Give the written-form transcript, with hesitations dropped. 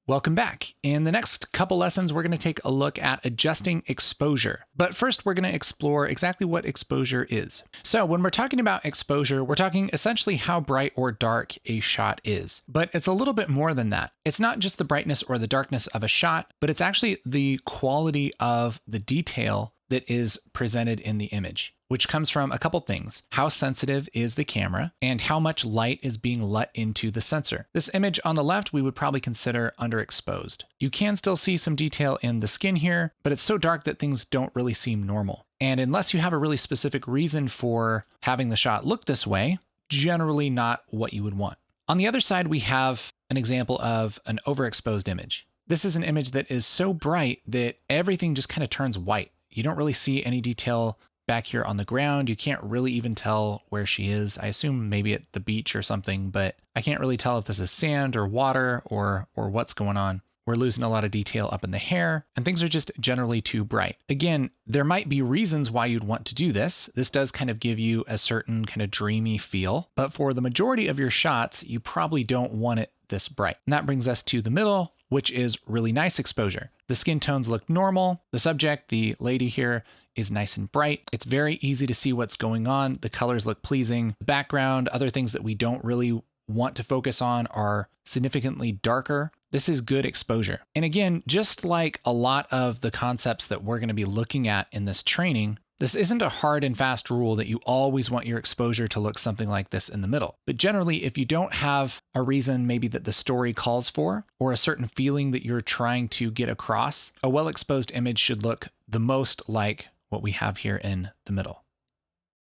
Welcome back. In the next couple lessons, we're going to take a look at adjusting exposure. But first, we're going to explore exactly what exposure is. So when we're talking about exposure, we're talking essentially how bright or dark a shot is. But it's a little bit more than that. It's not just the brightness or the darkness of a shot, but it's actually the quality of the detail that is presented in the image, which comes from a couple things. How sensitive is the camera and how much light is being let into the sensor? This image on the left, we would probably consider underexposed. You can still see some detail in the skin here, but it's so dark that things don't really seem normal. And unless you have a really specific reason for having the shot look this way, generally not what you would want. On the other side, we have an example of an overexposed image. This is an image that is so bright that everything just kind of turns white. You don't really see any detail back here on the ground. You can't really even tell where she is. I assume maybe at the beach or something, but I can't really tell if this is sand or water or what's going on. We're losing a lot of detail up in the hair, and things are just generally too bright. Again, there might be reasons why you'd want to do this. This does kind of give you a certain kind of dreamy feel, but for the majority of your shots, you probably don't want it this bright. And that brings us to the middle, which is really nice exposure. The skin tones look normal. The subject, the lady here, is nice and bright. It's very easy to see what's going on. The colors look pleasing. The background, other things that we don't really want to focus on are significantly darker. This is good exposure. And again, just like a lot of the concepts that we're going to be looking at in this training, this isn't a hard and fast rule that you always want your exposure to look something like this in the middle. But generally, if you don't have a reason maybe that the story calls for, or a certain feeling that you're trying to get across, a well-exposed image should look the most like what we have here in the middle.